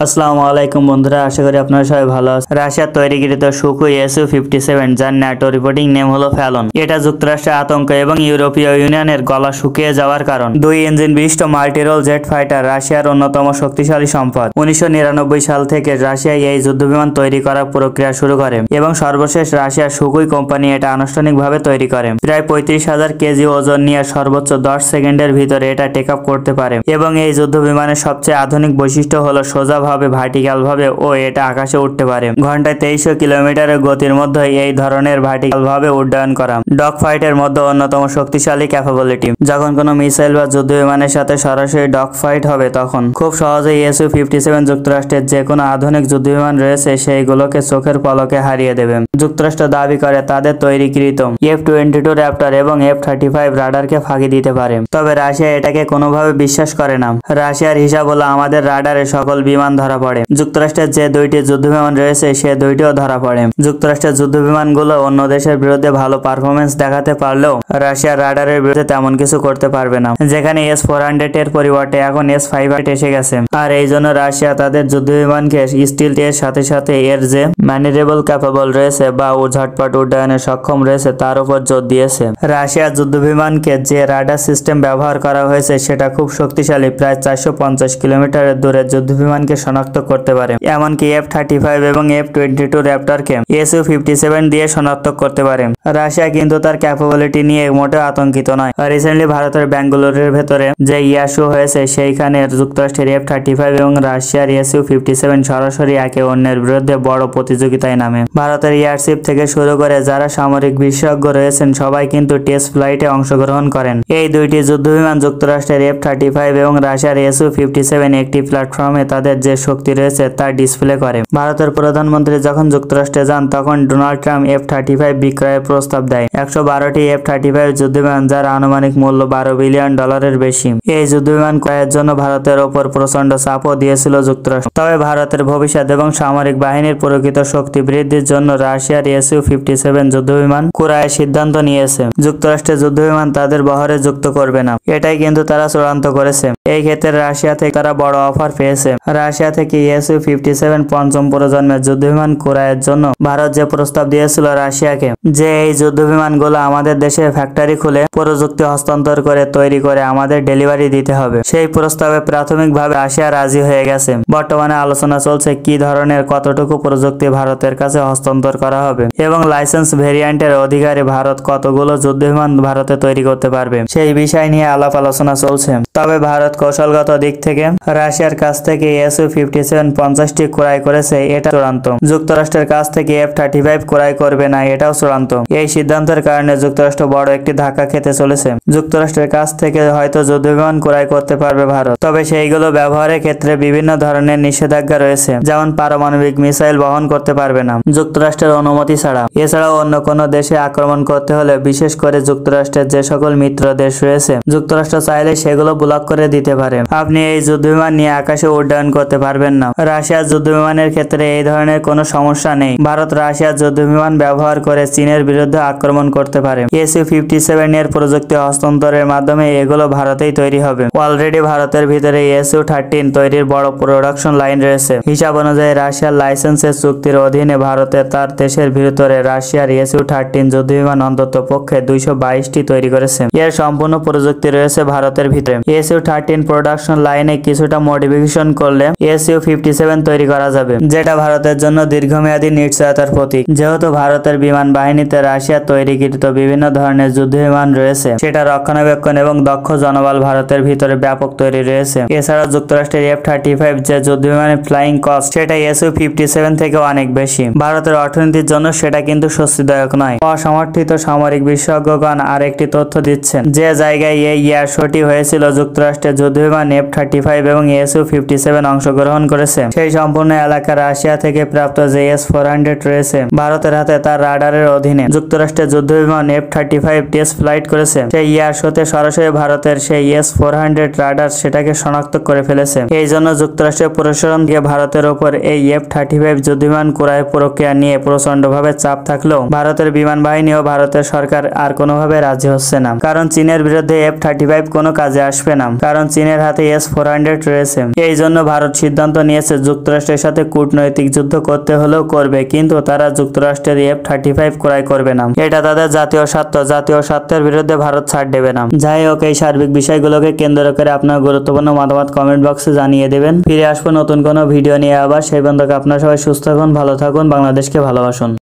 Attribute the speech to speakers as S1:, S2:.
S1: আসসালামু আলাইকুম বন্ধুরা, আশা করি আপনারা সবাই ভালো আছেন। রাশিয়ার তৈরিকৃত সুখোই Su-57 যার ন্যাটো রিপোর্টিং নেম হলো ফ্যালন। এটা যুক্তরাষ্ট্রের আতঙ্ক এবং ইউরোপীয় ইউনিয়নের গলা শুকিয়ে যাওয়ার কারণ। দুই ইঞ্জিন বিশিষ্ট মাল্টিরোল জেট ফাইটার রাশিয়ার অন্যতম শক্তিশালী সম্পদ। 1999 সাল থেকে রাশিয়া এই যুদ্ধবিমান তৈরি করার প্রক্রিয়া শুরু করে এবং সর্বশেষ রাশিয়ার সুখোই কোম্পানি এটা আনুষ্ঠানিকভাবে তৈরি করে। প্রায় 35,000 কেজি ওজন নিয়ে সর্বোচ্চ 10 সেকেন্ডের ভিতরে এটা টেক আপ করতে পারে এবং এই যুদ্ধবিমানের সবচেয়ে আধুনিক বৈশিষ্ট্য হলো সোজা ভার্টিক্যাল ভাবে ও এটা আকাশে উঠতে পারে। ঘন্টায় 2300 কিলোমিটারের গতির মধ্যে এই ধরনের ভার্টিক্যাল ভাবে উড্ডয়ন করা ডগ ফাইটের মধ্যে অন্যতম শক্তিশালী ক্যাপাবিলিটি। যখন কোনো মিসাইল বা যুদ্ধ বিমানের সাথে সরাসরি ডগ ফাইট হবে তখন খুব সহজেই Su-57 যুক্তরাষ্ট্রের যে কোনো আধুনিক যুদ্ধ বিমান রয়েছে সেইগুলোকে চোখের পলকে হারিয়ে দেবে। যুক্তরাষ্ট্র দাবি করে তাদের তৈরিকৃত F-22 র্যাপটর এবং F-35 রাডারকে ফাঁকি দিতে পারে, তবে রাশিয়া এটাকে কোনোভাবে বিশ্বাস করে না। রাশিয়ার হিসাব হলো আমাদের রাডারে সকল বিমান ধরা পড়ে। যুক্তরাষ্ট্রের যে দুইটি যুদ্ধবিমান রয়েছে সে দুইটিও ধরা পড়ে। যুক্তরাষ্ট্রের যুদ্ধবিমানগুলো অন্য দেশের বিরুদ্ধে ভালো পারফরমেন্স দেখাতে পারলেও রাশিয়ার রাডারের বিরুদ্ধে তেমন কিছু করতে পারবে না। যেখানে S-400 এর পরিবর্তে এখন S-500 এসে গেছে, আর এই জন্য রাশিয়া তাদের যুদ্ধবিমানকে স্টিল এর সাথে সাথে এর যে ম্যানেজেবল ক্যাপেবল রয়েছে বা ঝটপট উড্ডয়নে সক্ষম রয়েছে তার উপর জোর দিয়েছে। রাশিয়ার যুদ্ধবিমানকে যে রাডার সিস্টেম ব্যবহার করা হয়েছে সেটা খুব শক্তিশালী, প্রায় 450 কিলোমিটারের দূরে যুদ্ধবিমানকে শনাক্ত করতে পারে। এমনকি F-35 এবং F-22 র্যাপটরকে Su-57 দিয়ে শনাক্ত করতে পারে। রাশিয়া কিন্তু তার ক্যাপাবিলিটি নিয়ে মোটেও আতঙ্কিত নয়। রিসেন্টলি ভারতের বেঙ্গালুরুর ভেতরে যে ইয়াশু হয়েছে সেইখানে যুক্তরাষ্ট্রের F-35 এবং রাশিয়ার Su-57 সরাসরি একে অন্যের বিরুদ্ধে বড় প্রতিযোগিতায় নামে। ভারতের এয়ারশিপ থেকে শুরু করে যারা সামরিক বিশেষজ্ঞ রয়েছেন সবাই কিন্তু টেস্ট ফ্লাইটে অংশগ্রহণ করেন। এই দুইটি যুদ্ধবিমান যুক্তরাষ্ট্রের F-35 এবং রাশিয়ার Su-57 একটি প্ল্যাটফর্মে তাদের যে শক্তি রয়েছে তা ডিসপ্লে করে। ভারতের প্রধানমন্ত্রী যখন যুক্তরাষ্ট্রে যান তখন ডোনাল্ড ট্রাম্প F-35 বিক্রয়ের প্রস্তাব দেয়। 112টি F-35 যুদ্ধবিমান যার আনুমানিক মূল্য $12 বিলিয়ন বেশি। এই যুদ্ধবিমান ক্রয়ের জন্য ভারতের ওপর প্রচন্ড চাপও দিয়েছিল যুক্তরাষ্ট্র। তবে ভারতের ভবিষ্যৎ এবং সামরিক বাহিনীর প্রকৃত শক্তি বৃদ্ধির জন্য রাশিয়ার Su-57 যুদ্ধবিমান ক্রয়ের সিদ্ধান্ত নিয়েছে। যুক্তরাষ্ট্রের যুদ্ধবিমান তাদের বহরে যুক্ত করবে না, এটাই কিন্তু তারা চূড়ান্ত করেছে। এই ক্ষেত্রে রাশিয়া থেকে তারা বড় অফার পেয়েছে। রাশিয়া থেকে Su-57 পঞ্চম প্রজন্মের যুদ্ধবিমান ক্রয়ের জন্য ভারত যে প্রস্তাব দিয়েছিল রাশিয়াকে যে এই যুদ্ধবিমানগুলো আমাদের দেশে ফ্যাক্টরি খুলে প্রযুক্তি হস্তান্তর করে তৈরি করে আমাদের ডেলিভারি দিতে হবে, সেই প্রস্তাবে প্রাথমিকভাবে রাশিয়া রাজি হয়ে গেছে। বর্তমানে আলোচনা চলছে কি ধরনের কতটুকু প্রযুক্তি ভারতের কাছে হস্তান্তর করা হবে এবং লাইসেন্স ভেরিয়েন্টের অধিকারী ভারত কতগুলো যুদ্ধবিমান ভারতে তৈরি করতে পারবে সেই বিষয় নিয়ে আলাপ আলোচনা চলছে। তবে ভারত কৌশলগত দিক থেকে রাশিয়ার কাছ থেকে Su-57 50টি ক্রয় করেছে, এটা চূড়ান্ত। যুক্তরাষ্ট্রের কাছ থেকে F-35 ক্রয় করবে না, এটাও চূড়ান্ত। এই সিদ্ধান্তের কারণে যুক্তরাষ্ট্র বড় একটি ধাক্কা খেতে চলেছে। যুক্তরাষ্ট্রের কাছ থেকে হয়তো যুদ্ধবিমান ক্রয় করতে পারবে ভারত, তবে সেইগুলো ব্যবহারের ক্ষেত্রে বিভিন্ন ধরনের নিষেধাজ্ঞা রয়েছে, যেমন পারমাণবিক মিসাইল বহন করতে পারবে না যুক্তরাষ্ট্রের অনুমতি ছাড়া। এছাড়াও অন্য কোনো দেশে আক্রমণ করতে হলে বিশেষ করে যুক্তরাষ্ট্রের যে সকল মিত্র দেশ রয়েছে যুক্তরাষ্ট্র চাইলে সেগুলো ব্লক করে দিতে পারে। আপনি এই যুদ্ধবিমান নিয়ে আকাশে উড্ডয়ন করতে পারবেন না। রাশিয়ার যুদ্ধবিমানের ক্ষেত্রে এই ধরনের কোনো সমস্যা নেই। ভারত রাশিয়ার যুদ্ধবিমান ব্যবহার করে চীনের বিরুদ্ধে আক্রমণ করতে পারে। Su-57 এর প্রযুক্তি হস্তান্তরের মাধ্যমে এগুলো ভারতেই তৈরি হবে। অলরেডি ভারতের ভিতরে Su-13 তৈরির বড় প্রোডাকশন লাইন রয়েছে। হিসাব অনুযায়ী রাশিয়ার লাইসেন্সের চুক্তির অধীনে ভারতে তার দেশের ভিতরে রাশিয়ার Su-13 যুদ্ধবিমান অন্তত পক্ষে 222টি তৈরি করেছে। এর সম্পূর্ণ প্রযুক্তি রয়েছে ভারতের ভিতরে। Su-13 প্রোডাকশন লাইনে কিছুটা মডিফিকেশন করলে Su-57 তৈরি করা যাবে, যেটা ভারতের জন্য দীর্ঘমেয়াদী নিশ্চয়তার প্রতীক। যেহেতু ভারতের বিমান বাহিনীতে রাশিয়ার তৈরিকৃত বিভিন্ন ধরনের যুদ্ধবিমান রয়েছে, সেটা রক্ষণাবেক্ষণ এবং দক্ষ জনবল ভারতের ভিতরে ব্যাপক তৈরি রয়েছে। এছাড়াও যুক্তরাষ্ট্রের F-35 যে যুদ্ধবিমানের ফ্লাইং কস্ট সেটা Su-57 থেকে অনেক বেশি। ভারতের অর্থনীতির জন্য সেটা কিন্তু স্বস্তিদায়ক নয়। অসমর্থিত সামরিক বিশেষজ্ঞগণ আরেকটি তথ্য দিচ্ছেন যে জায়গায় এই এয়ার শোটি হয়েছিল যুক্তরাষ্ট্রের যুদ্ধবিমান F-35 এবং Su-57 অংশগ্রহণ করেছে সেই সম্পূর্ণ এলাকা রাশিয়া থেকে প্রাপ্ত যে S-400 রয়েছে ভারতের হাতে তার রাডারের অধীনে। যুক্তরাষ্ট্রের যুদ্ধবিমান F-35 টেস্ট ফ্লাইট করেছে সেই এয়ার শোতে সরাসরি ভারতের সেই S-400 রাডার সেটাকে শনাক্ত করে ফেলেছে। এই জন্য যুক্তরাষ্ট্রের প্রশাসন থেকে ভারতের ওপর এই F-35 যুদ্ধবিমান ক্রয় প্রক্রিয়া নিয়ে প্রচন্ডভাবে চাপ থাকলেও ভারতের বিমান বাহিনী ও ভারতের সরকার আর কোনোভাবে রাজি হচ্ছে না, কারণ চীনের বিরুদ্ধে F-35 কোনো কাজে আসবে না, কারণ চীনের হাতে S-400 রয়েছে। এই জন্য ভারত সিদ্ধান্ত নিয়েছে যুক্তরাষ্ট্রের সাথে কূটনৈতিক যুদ্ধ করতে হলেও করবে, কিন্তু তারা যুক্তরাষ্ট্রের F-35 ক্রয় করবে না। এটা তাদের জাতীয় স্বার্থের বিরুদ্ধে ভারত ছাড় দেবে না। যাই হোক, এই সার্বিক বিষয়গুলোকে কেন্দ্র করে আপনার গুরুত্বপূর্ণ মতামত কমেন্ট বক্সে জানিয়ে দেবেন। ফিরে আসবো নতুন কোনো ভিডিও নিয়ে আবার। সেই পর্যন্ত আপনারা সবাই সুস্থ থাকুন, ভালো থাকুন, বাংলাদেশকে ভালোবাসুন।